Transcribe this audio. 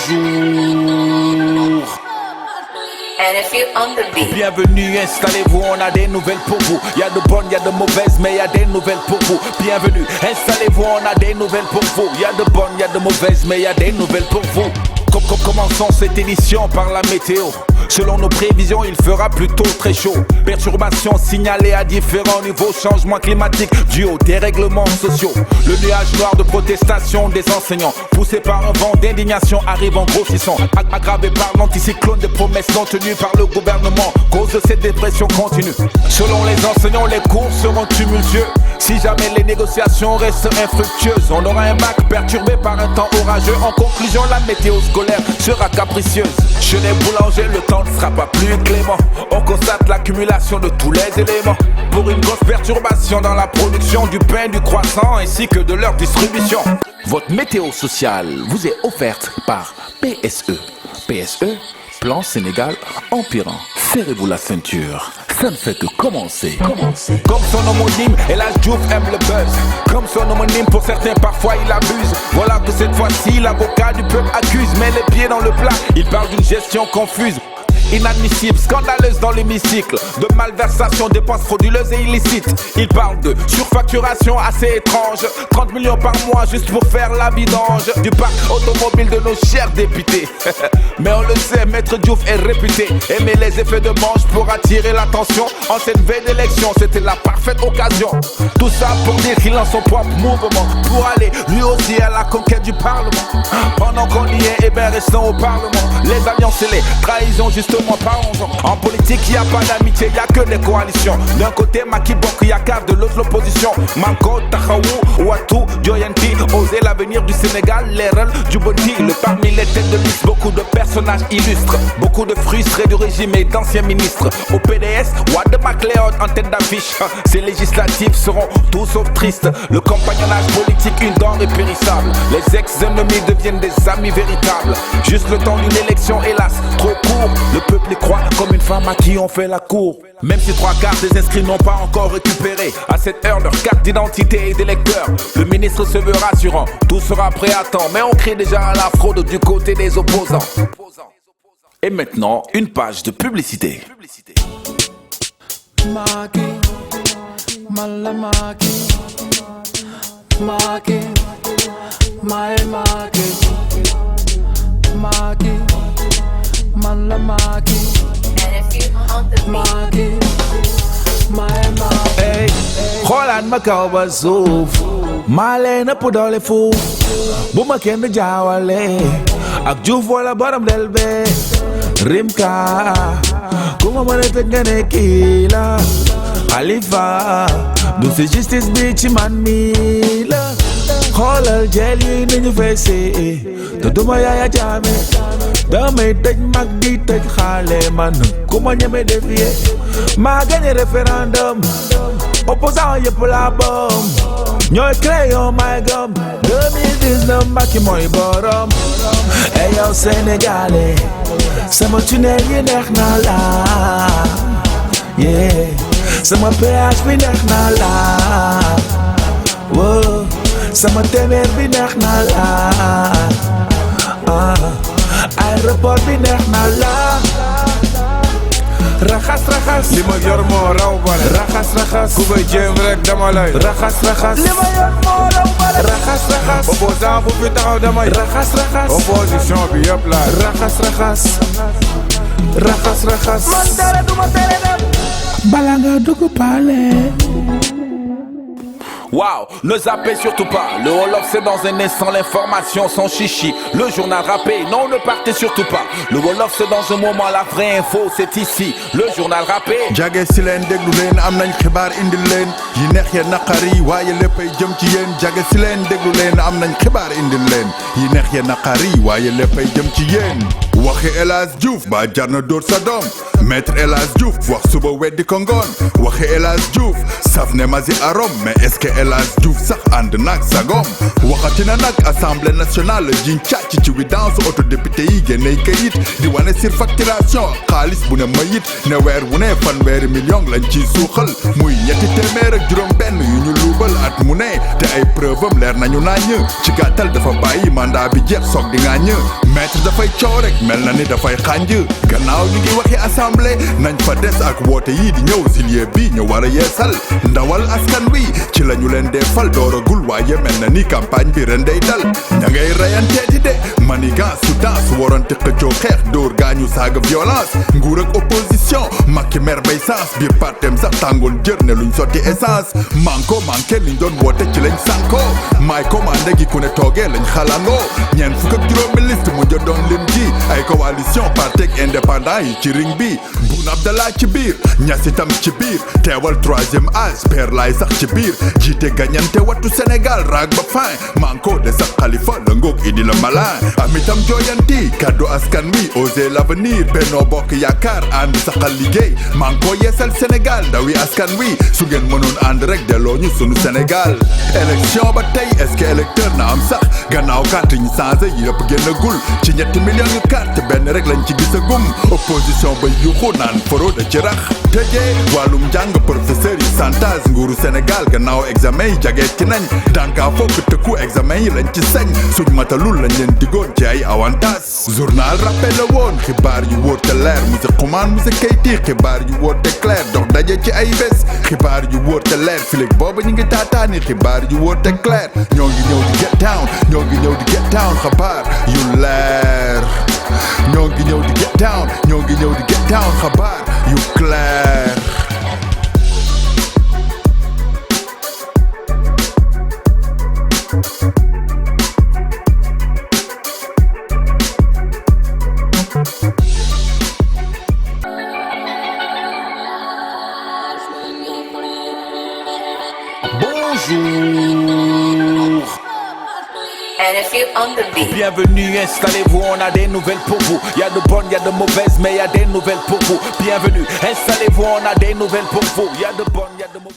toujours. Bienvenue, installez-vous, on a des nouvelles pour vous. Il y a de bonnes, il y a de mauvaises, mais il y a des nouvelles pour vous. Bienvenue, installez-vous, on a des nouvelles pour vous. Il y a de bonnes, il y a de mauvaises, mais il y a des nouvelles pour vous. Commençons cette édition par la météo. Selon nos prévisions, il fera plutôt très chaud. Perturbations signalées à différents niveaux. Changement climatique dû aux dérèglements sociaux. Le nuage noir de protestation des enseignants, poussé par un vent d'indignation, arrive en grossissant. Aggravé par l'anticyclone des promesses non tenues par le gouvernement. Cause de cette dépression continue. Selon les enseignants, les cours seront tumultueux. Si jamais les négociations restent infructueuses, on aura un bac perturbé par un temps orageux. En conclusion, la météo scolaire sera capricieuse. Chez les boulangers, le temps ne sera pas plus clément. On constate l'accumulation de tous les éléments pour une grosse perturbation dans la production du pain, du croissant ainsi que de leur distribution. Votre météo sociale vous est offerte par PSE. PSE, Plan Sénégal empirant. Serrez-vous la ceinture, ça ne fait que commencer. Comme son homonyme, El Hadji Diouf aime le buzz. Comme son homonyme, pour certains parfois il abuse. Voilà que cette fois-ci l'avocat du peuple accuse. Met les pieds dans le plat, il parle d'une gestion confuse. Inadmissible, scandaleuse dans l'hémicycle. De malversation, dépenses frauduleuses et illicites. Il parle de surfacturation assez étrange. 30 millions par mois juste pour faire la vidange du parc automobile de nos chers députés. Mais on le sait, Maître Diouf est réputé aimer les effets de manche pour attirer l'attention. En cette veille d'élection, c'était la parfaite occasion. Tout ça pour dire qu'il lance son propre mouvement pour aller lui aussi à la conquête du Parlement. Pendant qu'on y est, eh ben restons au Parlement. Les alliances et les trahisons, justement. En politique, il n'y a pas d'amitié, il n'y a que des coalitions. D'un côté, Macky Bok Yakaar, de l'autre, l'opposition. Manko, Tahaou, Ouattou, Dioyanti. Oser l'avenir du Sénégal, l'erreur du Bonti. Le parmi les têtes de liste, beaucoup de personnages illustres. Beaucoup de frustrés du régime et d'anciens ministres. Au PDS, Wade MacLeod en tête d'affiche. Ces législatives seront tous sauf tristes. Le compagnonnage politique, une denrée périssable. Les ex-ennemis deviennent des amis véritables. Juste le temps d'une élection, hélas, trop court. Le peuple y croit comme une femme à qui on fait la cour. Même si 3/4 des inscrits n'ont pas encore récupéré à cette heure leur carte d'identité et d'électeur, le ministre se veut rassurant, tout sera prêt à temps. Mais on crie déjà à la fraude du côté des opposants. Et maintenant, une page de publicité. Maki, Malamaki, Maki, Maki, Maki, Malamaki, Maki, Hey, xoolaat ma kaw ba suuf maa leen ëpp doole fuuf bu ma kenn jaawale ak Diouf wala borom del be Rimka ku ma mën a tëj nga ne kii la Khalifa du si justice bi ci man mi la xoolal jeel yi ni ñu feesee te duma Yaya Jammeh damay tëj mag di tëj xaale man ku ma ñeme défier maa gagné référendum opposant yëpp la bom ñooy crayon may gom 2019 Macky mooy borom et yow Sénégalais sama tunnel yi neex na la yeah sama péage bi neex na la wow sama téeméer bi neex na la aéroport bi neex na la raxas raxas li ma yor moo raw bale raxas raxas ku koy jéem rek dama lay raxas raxas li ma yor moo raw bale raxas raxas opposant bu fi taxaw damay raxas raxas opposition bi yëpp la raxas raxas raxas raxas man dara duma tere dem bala nga dugg pale. Waouh, ne zappez surtout pas. Le Wolof c'est dans un instant, l'information sans chichi. Le journal rappé, non ne partez surtout pas. Le Wolof c'est dans un moment, la vraie info c'est ici. Le journal rappé. jage si leen déglu leen am nañ xibaar indil leen yi neex ya naqari waaye léppay jëm ci yéen jage si leen déglu leen am nañ xibaar indil leen yi neex ya naqari waaye léppay jëm ci yéen waxi El Hadji Diouf ba jar na dóor sa doom maître El Hadji Diouf wax suba weddi ko ngoon waxi El Hadji Diouf saf ne ma si arom mais est-ce que El Hadji Diouf sax ànd nag sagom waxati na nag assemblée nationale jiñ càcc ci vidange auto député yi génney kayit di wane surfacturation xaalis bu ne mayit ne weer wu ne fanweeri million lañ ciy suuxal muy ñetti téeméer ak juróom benn yu ñu luubal at mu ne te ay preuve am leer nañu naññ ci gàttal dafa bàyyi mandat bi jeex soog di ŋàññ maître dafay coow rek mel na ni dafay xànj gannaaw ñu ngi waxi assemblée nañ fa des ak woote yi di ñëw juillet bi ñu war a yeesal ndawal askan wi ci la ñu leen dee fal dooragul waaye mel na ni campagne bi ren day dal ña ngay reyanteeti de manigance su dans su waroon te xëccoo xeex dóor gaañu saaga violence nguur ak opposition Macky mer bay sens biir partem sax tàngoon jër ne luñ sotti essence manko manqué liñ doon woote ci lañ sànko maay commandé gi ku ne toogee lañ xalangoo ñeent fukk ak juróomi liste mu jot doon lim ji ay coalition parti ak indépendant yi ci ring bi Boun Abdallah ci biir Niass itam ci biir teewal troisième âge père laay sax ci biir jiite gañante wattu Sénégal raag ba fin manko de sax Khalifa la ngoog idi la malin am itam jooyanti kaddu askan wi oser l'avenir Benno Bokk Yaakaar ànd saxal liggéey manko yeesal Sénégal ndawi askan wi su ngeen mënoon ànd rek delloo ñu sunu Sénégal élection ba tey est-ce que électeur na am sax gannaaw carte ñu changé yëpp génnagul ci ñetti millions yu carte benn rek lañ ci gisagum opposition ba yuxu naan foro da ci rax tëjee wàllum njàng professeur yi chantage nguuru Sénégal gannaaw examen yi jagee ci nañ dankaa fokk tëkku examen yi lañ ci sañ suñ matalul lañ leen digoon ci ay avantage journal rappel la woon xibaar yu wóor te leer monsieur Xuman monsieur Keyti xibaar yu wóor te clair dox daje ci ay bés xibaar yu wóor te leer filig booba ñu ngi taataani xibaar yu wóor te clair ñoo ngi ñëw di get down ñoo ngi ñëw di get down xabaar yu leer ñoo ngi ñëw di get down ñoo ngi ñëw di get down xabaar yu clair Bonjour. And if you on the beat. Bienvenue, installez-vous, on a des nouvelles pour vous. Y a de bonnes, y a de mauvaises, mais y a des nouvelles pour vous. Bienvenue, installez-vous, on a des nouvelles pour vous. Y a de bonnes, y a de mauvaises.